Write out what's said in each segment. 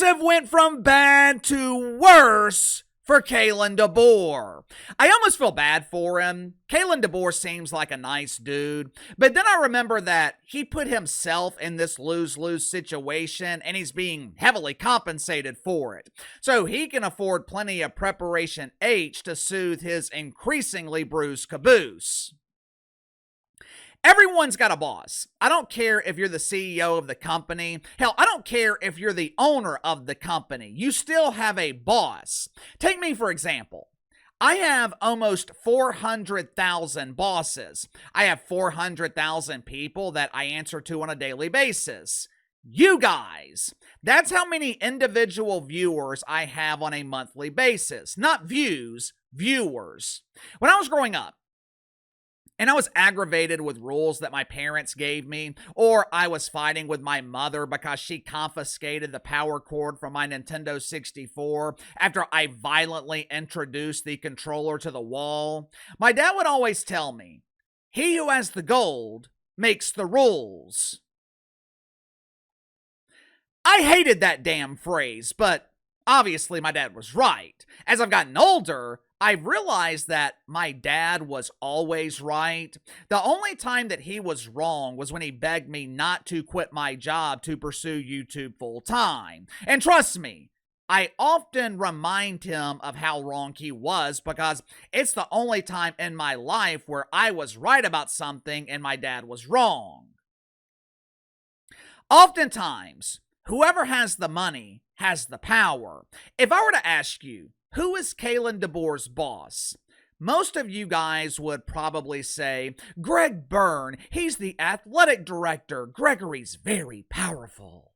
Things have went from bad to worse for Kalen DeBoer. I almost feel bad for him. Kalen DeBoer seems like a nice dude, but then I remember that he put himself in this lose-lose situation and he's being heavily compensated for it. So he can afford plenty of preparation H to soothe his increasingly bruised caboose. Everyone's got a boss. I don't care if you're the CEO of the company. Hell, I don't care if you're the owner of the company. You still have a boss. Take me, for example. I have almost 400,000 bosses. I have 400,000 people that I answer to on a daily basis. You guys. That's how many individual viewers I have on a monthly basis. Not views, viewers. When I was growing up, and I was aggravated with rules that my parents gave me, or I was fighting with my mother because she confiscated the power cord from my Nintendo 64 after I violently introduced the controller to the wall. My dad would always tell me, "He who has the gold makes the rules." I hated that damn phrase, but obviously my dad was right. As I've gotten older, I've realized that my dad was always right. The only time that he was wrong was when he begged me not to quit my job to pursue YouTube full time. And trust me, I often remind him of how wrong he was because it's the only time in my life where I was right about something and my dad was wrong. Oftentimes, whoever has the money has the power. If I were to ask you, who is Kalen DeBoer's boss? Most of you guys would probably say, Greg Byrne. He's the athletic director. Gregory's very powerful.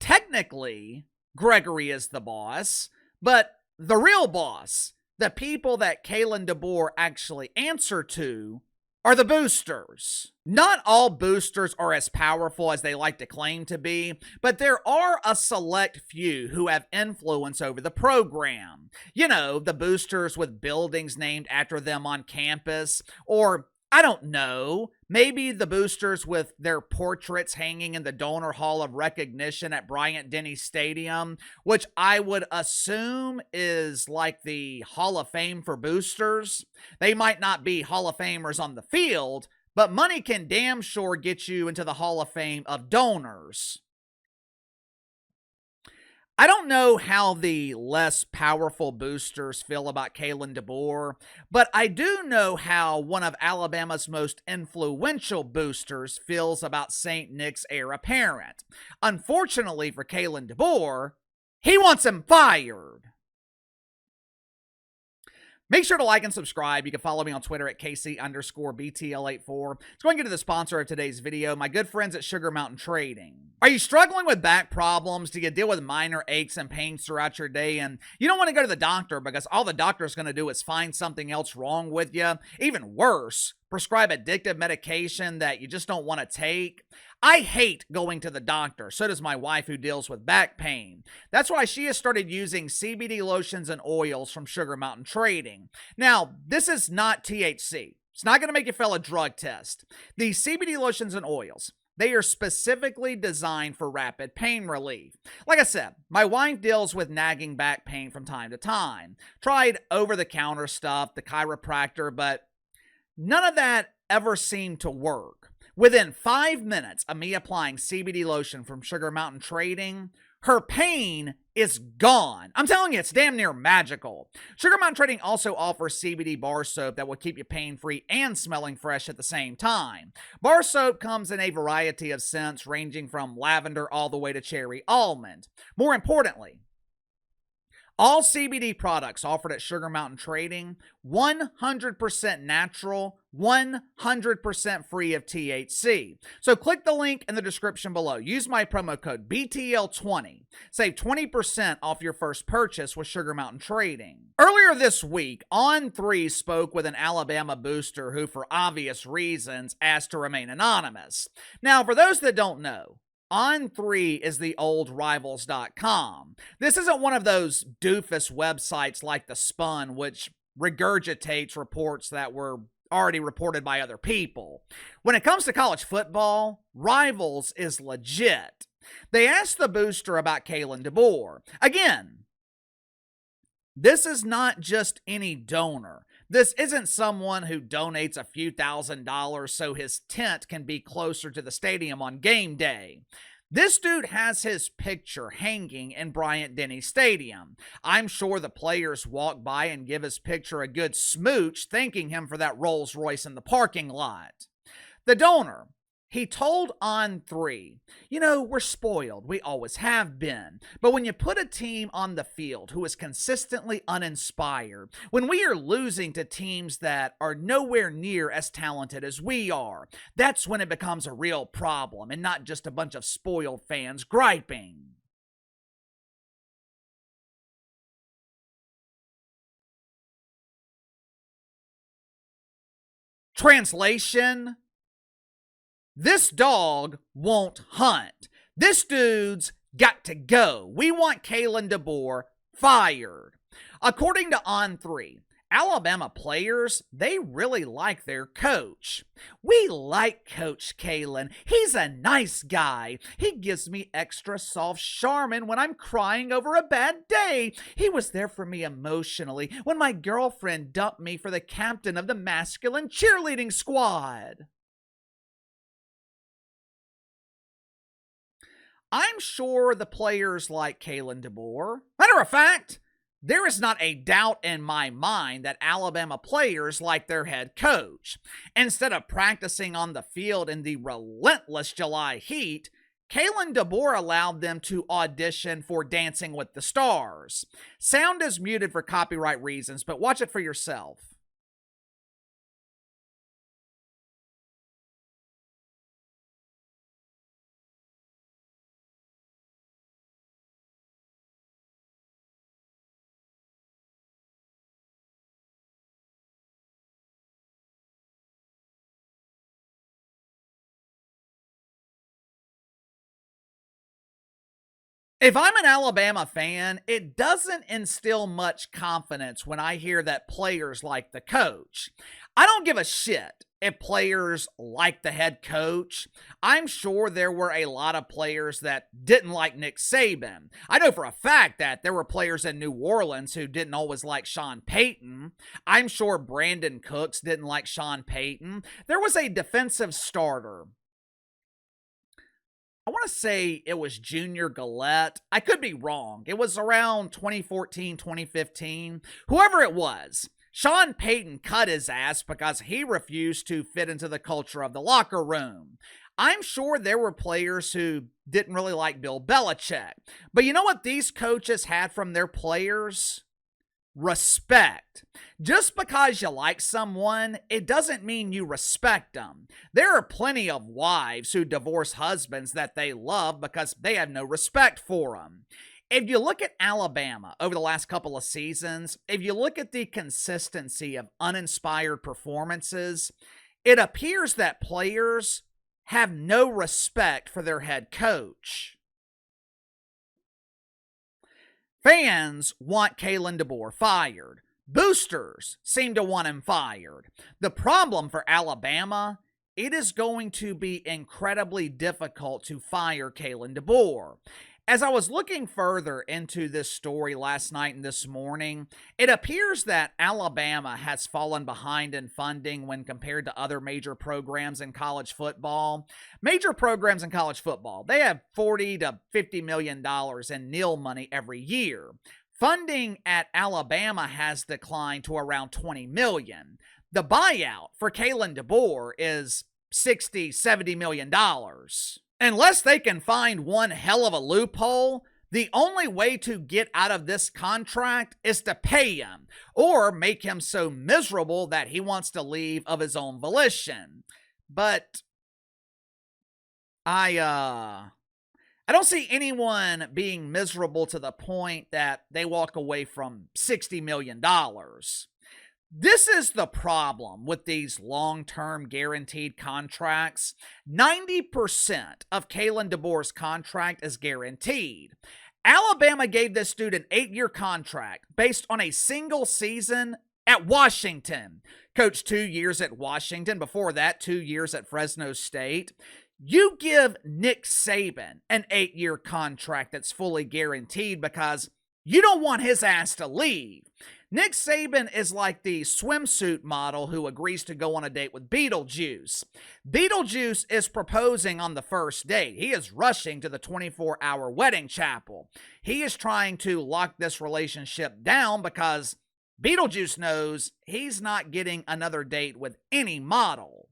Technically, Gregory is the boss, but the real boss, the people that Kalen DeBoer actually answer to, are the boosters. Not all boosters are as powerful as they like to claim to be, but there are a select few who have influence over the program. You know, the boosters with buildings named after them on campus, or I don't know, maybe the boosters with their portraits hanging in the Donor Hall of Recognition at Bryant-Denny Stadium, which I would assume is like the Hall of Fame for boosters. They might not be Hall of Famers on the field, but money can damn sure get you into the Hall of Fame of donors. I don't know how the less powerful boosters feel about Kalen DeBoer, but I do know how one of Alabama's most influential boosters feels about St. Nick's heir apparent. Unfortunately for Kalen DeBoer, he wants him fired. Make sure to like and subscribe. You can follow me on Twitter at KC_BTL84. Let's go and get to the sponsor of today's video, my good friends at Sugar Mountain Trading. Are you struggling with back problems? Do you deal with minor aches and pains throughout your day and you don't want to go to the doctor because all the doctor's going to do is find something else wrong with you? Even worse, prescribe addictive medication that you just don't want to take? I hate going to the doctor. So does my wife who deals with back pain. That's why she has started using CBD lotions and oils from Sugar Mountain Trading. Now, this is not THC. It's not going to make you fail a drug test. The CBD lotions and oils, they are specifically designed for rapid pain relief. Like I said, my wife deals with nagging back pain from time to time. Tried over-the-counter stuff, the chiropractor, but none of that ever seemed to work. Within 5 minutes of me applying CBD lotion from Sugar Mountain Trading, her pain is gone. I'm telling you, it's damn near magical. Sugar Mountain Trading also offers CBD bar soap that will keep you pain-free and smelling fresh at the same time. Bar soap comes in a variety of scents ranging from lavender all the way to cherry almond. More importantly, all CBD products offered at Sugar Mountain Trading, 100% natural, 100% free of THC. So click the link in the description below. Use my promo code BTL20. Save 20% off your first purchase with Sugar Mountain Trading. Earlier this week, On3 spoke with an Alabama booster who, for obvious reasons, asked to remain anonymous. Now, for those that don't know, On3 is the old Rivals.com. This isn't one of those doofus websites like The Spun, which regurgitates reports that were already reported by other people. When it comes to college football, Rivals is legit. They asked the booster about Kalen DeBoer. Again, this is not just any donor. This isn't someone who donates a few $1,000s so his tent can be closer to the stadium on game day. This dude has his picture hanging in Bryant-Denny Stadium. I'm sure the players walk by and give his picture a good smooch, thanking him for that Rolls Royce in the parking lot. The donor, he told On3, we're spoiled. We always have been. But when you put a team on the field who is consistently uninspired, when we are losing to teams that are nowhere near as talented as we are, that's when it becomes a real problem and not just a bunch of spoiled fans griping. Translation: this dog won't hunt. This dude's got to go. We want Kalen DeBoer fired. According to On3, Alabama players, they really like their coach. We like Coach Kalen. He's a nice guy. He gives me extra soft Charmin when I'm crying over a bad day. He was there for me emotionally when my girlfriend dumped me for the captain of the masculine cheerleading squad. I'm sure the players like Kalen DeBoer. Matter of fact, there is not a doubt in my mind that Alabama players like their head coach. Instead of practicing on the field in the relentless July heat, Kalen DeBoer allowed them to audition for Dancing with the Stars. Sound is muted for copyright reasons, but watch it for yourself. If I'm an Alabama fan, it doesn't instill much confidence when I hear that players like the coach. I don't give a shit if players like the head coach. I'm sure there were a lot of players that didn't like Nick Saban. I know for a fact that there were players in New Orleans who didn't always like Sean Payton. I'm sure Brandon Cooks didn't like Sean Payton. There was a defensive starter, I want to say it was Junior Gillette. I could be wrong. It was around 2014, 2015. Whoever it was, Sean Payton cut his ass because he refused to fit into the culture of the locker room. I'm sure there were players who didn't really like Bill Belichick. But you know what these coaches had from their players? Respect. Just because you like someone, it doesn't mean you respect them. There are plenty of wives who divorce husbands that they love because they have no respect for them. If you look at Alabama over the last couple of seasons, if you look at the consistency of uninspired performances, it appears that players have no respect for their head coach. Fans want Kalen DeBoer fired. Boosters seem to want him fired. The problem for Alabama, it is going to be incredibly difficult to fire Kalen DeBoer. As I was looking further into this story last night and this morning, it appears that Alabama has fallen behind in funding when compared to other major programs in college football. Major programs in college football, they have $40 to $50 million in nil money every year. Funding at Alabama has declined to around $20 million. The buyout for Kalen DeBoer is $60, $70 million. Unless they can find one hell of a loophole, the only way to get out of this contract is to pay him or make him so miserable that he wants to leave of his own volition. But I don't see anyone being miserable to the point that they walk away from $60 million. This is the problem with these long-term guaranteed contracts. 90% of Kalen DeBoer's contract is guaranteed. Alabama gave this dude an 8-year contract based on a single season at Washington. Coached 2 years at Washington. Before that, 2 years at Fresno State. You give Nick Saban an 8-year contract that's fully guaranteed because you don't want his ass to leave. Nick Saban is like the swimsuit model who agrees to go on a date with Beetlejuice. Beetlejuice is proposing on the first date. He is rushing to the 24-hour wedding chapel. He is trying to lock this relationship down because Beetlejuice knows he's not getting another date with any model.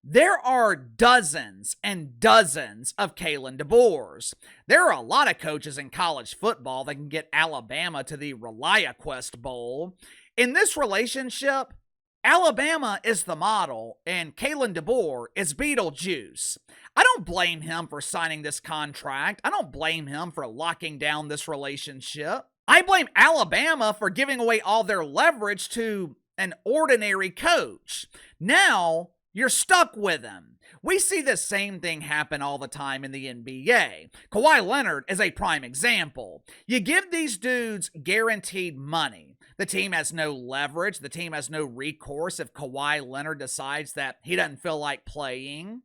There are dozens and dozens of Kalen DeBoers. There are a lot of coaches in college football that can get Alabama to the ReliaQuest Bowl. In this relationship, Alabama is the model and Kalen DeBoer is Beetlejuice. I don't blame him for signing this contract. I don't blame him for locking down this relationship. I blame Alabama for giving away all their leverage to an ordinary coach. Now, you're stuck with him. We see the same thing happen all the time in the NBA. Kawhi Leonard is a prime example. You give these dudes guaranteed money. The team has no leverage. The team has no recourse if Kawhi Leonard decides that he doesn't feel like playing.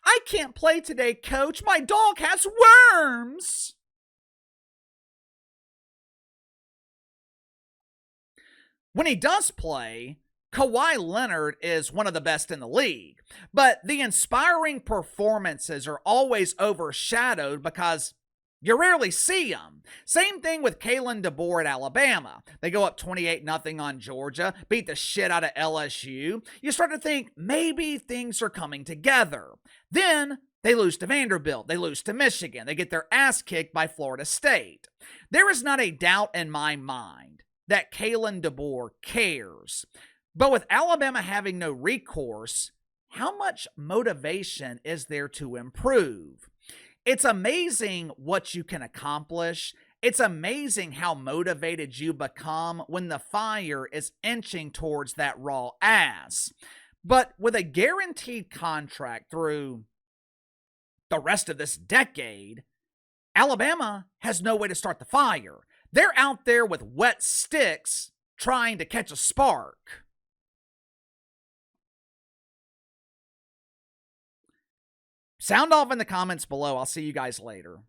I can't play today, coach. My dog has worms. When he does play, Kawhi Leonard is one of the best in the league, but the inspiring performances are always overshadowed because you rarely see them. Same thing with Kalen DeBoer at Alabama. They go up 28-0 on Georgia, beat the shit out of LSU. You start to think maybe things are coming together. Then they lose to Vanderbilt. They lose to Michigan. They get their ass kicked by Florida State. There is not a doubt in my mind that Kalen DeBoer cares. But with Alabama having no recourse, how much motivation is there to improve? It's amazing what you can accomplish. It's amazing how motivated you become when the fire is inching towards that raw ass. But with a guaranteed contract through the rest of this decade, Alabama has no way to start the fire. They're out there with wet sticks trying to catch a spark. Sound off in the comments below. I'll see you guys later.